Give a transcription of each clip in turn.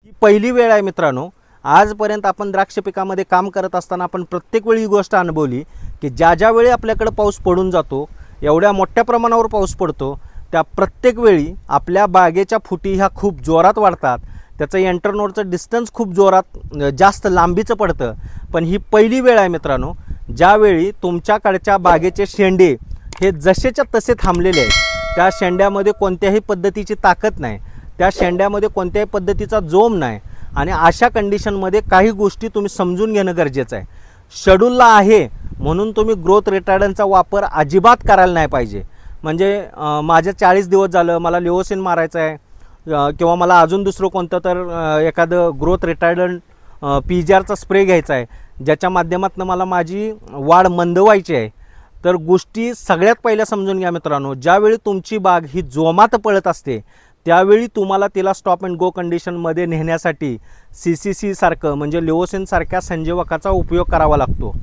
ही पहिली वेळ आहे मित्रांनो। आजपर्यंत आपण द्राक्ष पिकामध्ये काम करत असताना आपण प्रत्येक वेळी ही गोष्ट अनुभवली की ज्या वेळी आपल्याकडे पाऊस पडून जातो, एवढ्या मोठ्या प्रमाणावर पाऊस पडतो, त्या प्रत्येक वेळी आपल्या बागेच्या फुटी ह्या खूप जोरात वाढतात, त्याचं एंटरनोडचं डिस्टन्स खूप जोरात जास्त लांबीचं पडतं। पण ही पहिली वेळ आहे मित्रांनो, ज्यावेळी तुमच्याकडच्या बागेचे शेंडे हे जसेच्या तसे थांबलेले आहेत। त्या शेंड्यामध्ये कोणत्याही पद्धतीची ताकद नाही, त्या शेंड्यामध्ये कोणत्याही पद्धतीचा जोम नाही। आणि अशा कंडिशनमध्ये काही गोष्टी तुम्ही समजून घेणं गरजेचं आहे। शेड्यूलला आहे म्हणून तुम्ही ग्रोथ रिटार्डंटचा वापर अजिबात करायला नाही पाहिजे। म्हणजे माझे 40 दिवस झालं मला लिओसिन मारायचं आहे किंवा मला अजून दुसरं कोणतं तर एखादं ग्रोथ रिटार्डंट पीजीआरचा स्प्रे घ्यायचा आहे, ज्याच्या माध्यमातून मला माझी वाढ मंदवायची आहे। तर गोष्टी सगळ्यात पहिल्या समजून घ्या मित्रांनो, ज्यावेळी तुमची बाग ही जोमात पळत असते त्यावेळी तुम्हाला तिला स्टॉप अँड गो कंडिशनमध्ये नेण्यासाठी CCC सारखं म्हणजे लिओसिन सारख्या संजीवकाचा उपयोग करावा लागतो।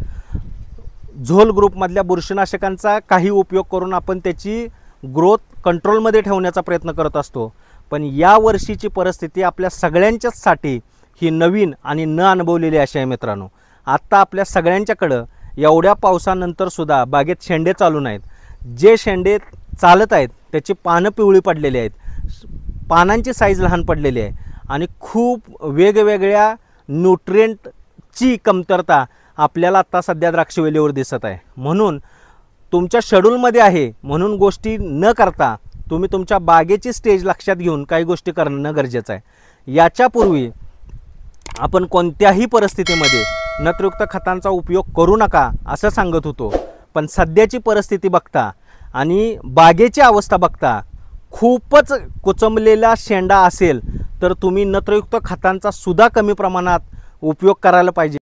झोल ग्रुपमधल्या बुरशीनाशकांचा काही उपयोग करून आपण त्याची ग्रोथ कंट्रोलमध्ये ठेवण्याचा प्रयत्न करत असतो। पण या वर्षीची परिस्थिती आपल्या सगळ्यांच्यासाठी ही नवीन आणि न अनुभवलेली अशी आहे मित्रांनो। आत्ता आपल्या सगळ्यांच्याकडं एवढ्या पावसानंतर सुद्धा बागेत शेंडे चालू नाहीत। जे शेंडे चालत आहेत त्याची पानं पिवळी पडलेली आहेत, पानांची साईज लहान पडलेली आहे आणि खूप वेगवेगळ्या न्यूट्रिएंटची कमतरता आपल्याला आता सध्या द्राक्षवेलीवर दिसत आहे। म्हणून तुमच्या शेड्यूलमध्ये आहे म्हणून गोष्टी न करता तुम्ही तुमच्या बागेची स्टेज लक्षात घेऊन काही गोष्टी करणं गरजेचं आहे। याच्यापूर्वी आपण कोणत्याही परिस्थितीमध्ये नत्रयुक्त खतांचा उपयोग करू नका असं सांगत होतो, पण सध्याची परिस्थिती बघता आणि बागेची अवस्था बघता खूपच कुचंबलेला शेंडा असेल तर तुम्ही नत्रयुक्त खतांचा सुद्धा कमी प्रमाणात उपयोग करायला पाहिजे।